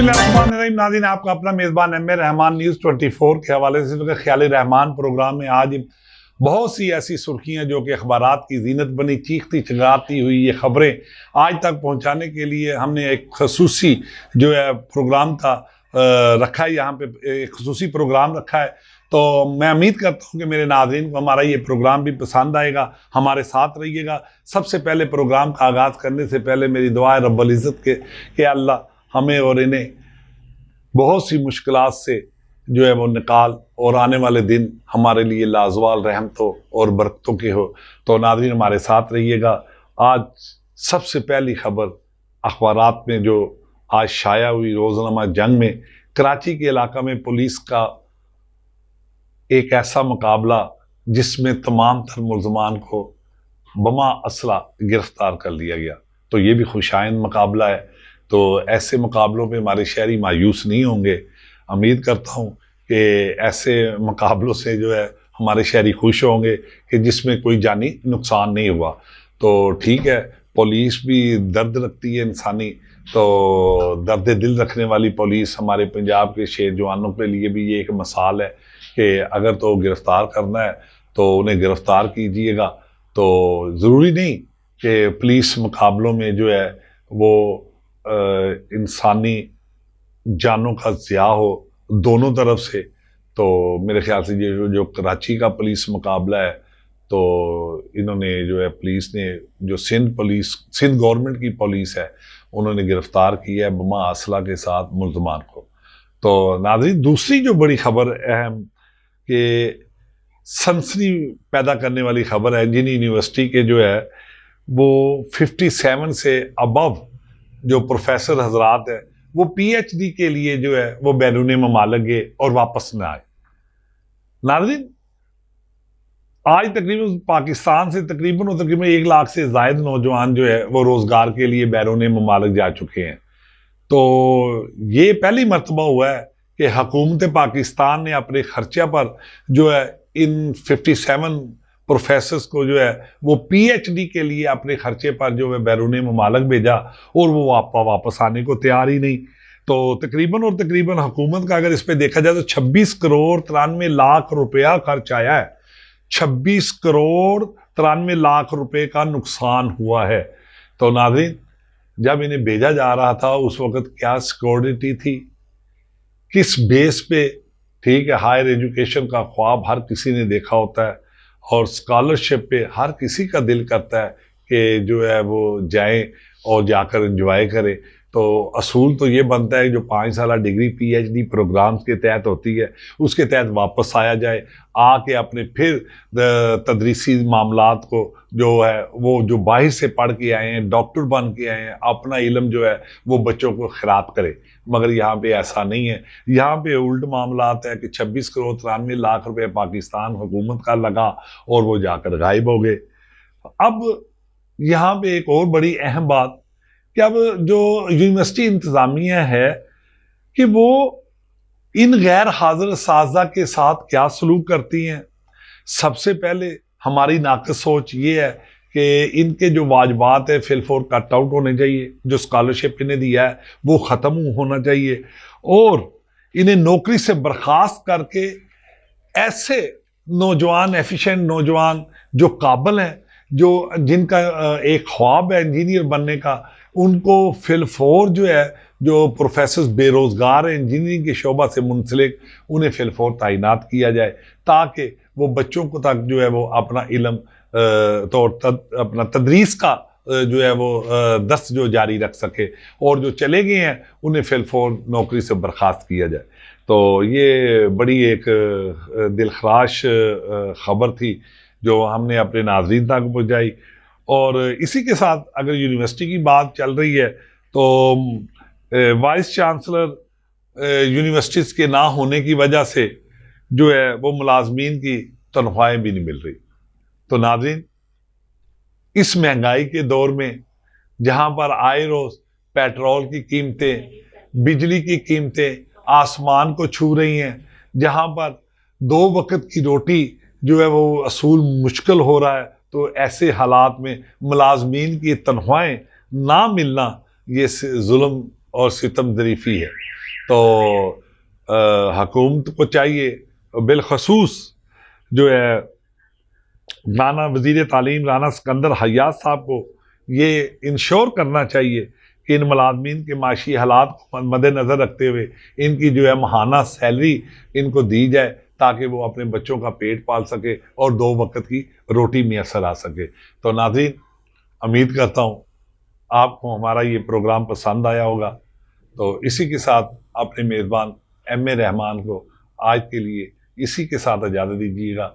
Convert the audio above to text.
बिस्मिल्लाहिर्रहमानिर्रहीम। नाज़रीन, आपका अपना मेज़बान एम ए रहमान न्यूज़ 24 के हवाले से ख्याल रहमान प्रोग्राम में आज बहुत सी ऐसी सुर्खियां जो कि अखबारात की जीनत बनी, चीखती चिल्लाती हुई ये खबरें आज तक पहुंचाने के लिए हमने एक खसूसी जो है प्रोग्राम का रखा है। यहाँ पे एक खसूसी प्रोग्राम रखा है, तो मैं उम्मीद करता हूँ कि मेरे नाज़रीन को हमारा ये प्रोग्राम भी पसंद आएगा, हमारे साथ रहिएगा। सबसे पहले प्रोग्राम का आगाज़ करने से पहले मेरी दुआ है रब्बुल इज़्ज़त के अल्लाह हमें और इन्हें बहुत सी मुश्किलात से जो है वो निकाल और आने वाले दिन हमारे लिए लाजवाल रहमतों और बरकतों के हो। तो नाज़रीन, हमारे साथ रहिएगा। आज सबसे पहली खबर अखबारात में जो आज शाया हुई, रोज़नामा जंग में कराची के इलाका में पुलिस का एक ऐसा मुकाबला जिसमें तमाम तर मुल्ज़मान को बमा असला गिरफ्तार कर लिया गया। तो ये भी खुशाइंद मुकाबला है। तो ऐसे मुकाबलों में हमारे शहरी मायूस नहीं होंगे। उम्मीद करता हूँ कि ऐसे मुकाबलों से जो है हमारे शहरी खुश होंगे कि जिसमें कोई जानी नुकसान नहीं हुआ। तो ठीक है, पुलिस भी दर्द रखती है इंसानी, तो दर्द दिल रखने वाली पुलिस हमारे पंजाब के शेर जवानों के लिए भी ये एक मिसाल है कि अगर तो गिरफ्तार करना है तो उन्हें गिरफ्तार कीजिएगा। तो ज़रूरी नहीं कि पुलिस मुकाबलों में जो है वो इंसानी जानों का ज़िया हो दोनों तरफ से। तो मेरे ख्याल से ये जो कराची का पुलिस मुकाबला है, तो इन्होंने जो है पुलिस ने जो सिंध गवर्नमेंट की पुलिस है, उन्होंने गिरफ्तार किया है बमा असला के साथ मुल्ज़मान को। तो नाज़रीन, दूसरी जो बड़ी खबर अहम कि सनसनी पैदा करने वाली खबर है, जिन यूनिवर्सिटी के जो है वो 57 से अबव जो प्रोफेसर हजरात है वो PhD के लिए जो है वो बैरून ममालिक गए और वापस न आए। नाज़रीन, आज तकरीबन पाकिस्तान से तकरीबन 1 लाख से ज़ायद नौजवान जो है वो रोज़गार के लिए बैरून ममालिक जा चुके हैं। तो ये पहली मरतबा हुआ है कि हुकूमत पाकिस्तान ने अपने खर्चे पर जो है इन 57 प्रोफेसर्स को जो है वो PhD के लिए अपने खर्चे पर जो है बैरून ममालिक भेजा और वो वापस आने को तैयार ही नहीं। तो तकरीबन हुकूमत का अगर इस पे देखा जाए तो 26 करोड़ 93 लाख रुपया खर्च आया है। 26 करोड़ 93 लाख रुपए का नुकसान हुआ है। तो नाज़रीन, जब इन्हें भेजा जा रहा था उस वक्त क्या सिक्योरिटी थी, किस बेस पे? ठीक है, हायर एजुकेशन का ख्वाब हर किसी ने देखा होता है और स्कॉलरशिप पे हर किसी का दिल करता है कि जो है वो जाएं और जाकर एंजॉय करें। तो असूल तो ये बनता है जो 5 साल डिग्री PhD प्रोग्राम्स के तहत होती है उसके तहत वापस आया जाए, आके अपने फिर तदरीसी मामलात को जो है वो जो बाहर से पढ़ के आए हैं, डॉक्टर बन के आए हैं, अपना इल्म जो है वो बच्चों को खिरात करे। मगर यहाँ पे ऐसा नहीं है। यहाँ पे उल्ट मामलात है कि 26 करोड़ 93 लाख रुपए पाकिस्तान हुकूमत का लगा और वो जाकर गायब हो गए। अब यहाँ पे एक और बड़ी अहम बात कि अब जो यूनिवर्सिटी इंतजामिया है कि वो इन गैर हाजिर साजा के साथ क्या सलूक करती हैं। सबसे पहले हमारी नाक़िस सोच ये है कि इनके जो वाजबात है फिलफोर कट आउट होने चाहिए, जो स्कॉलरशिप इन्हें दिया है वो ख़त्म होना चाहिए और इन्हें नौकरी से बर्खास्त करके ऐसे नौजवान, एफिशिएंट नौजवान जो काबिल हैं, जो जिनका एक ख्वाब है इंजीनियर बनने का, उनको फिलफोर जो है जो प्रोफेसर बेरोज़गार हैं इंजीनियरिंग के शोबा से मुंसलिक, उन्हें फिलफोर तैनात किया जाए ताकि वो बच्चों को तक जो है वो अपना इल्म तो अपना तदरीस का जो है वो दस्त जो जारी रख सके और जो चले गए हैं उन्हें फिलफोर नौकरी से बर्खास्त किया जाए। तो ये बड़ी एक दिलखराश खबर थी जो हमने अपने नाज़रीन तक पहुँचाई। और इसी के साथ अगर यूनिवर्सिटी की बात चल रही है तो वाइस चांसलर यूनिवर्सिटीज़ के ना होने की वजह से जो है वो मुलाजमीन की तनख्वाहें भी नहीं मिल रही। तो नाज़रीन, इस महंगाई के दौर में जहां पर आए रोज पेट्रोल की कीमतें, बिजली की कीमतें आसमान को छू रही हैं, जहां पर 2 वक्त की रोटी जो है वो असूल मुश्किल हो रहा है, तो ऐसे हालात में मुलाजमीन की तनख्वाहें ना मिलना ये जुल्म और सितम ज़रीफ़ी है। तो हुकूमत को चाहिए, बिलखसूस जो है राना वज़ीर तालीम राना सिकंदर हयात साहब को ये इंश्योर करना चाहिए कि इन मुलाजमीन के माशी हालात को मद्देनज़र रखते हुए इनकी जो है माहाना सैलरी इनको दी जाए, ताकि वो अपने बच्चों का पेट पाल सके और 2 वक्त की रोटी मैसर आ सके। तो नाज़रीन, उम्मीद करता हूँ आपको हमारा ये प्रोग्राम पसंद आया होगा। तो इसी के साथ अपने मेज़बान एम ए रहमान को आज के लिए इसी के साथ इजाज़त दीजिएगा।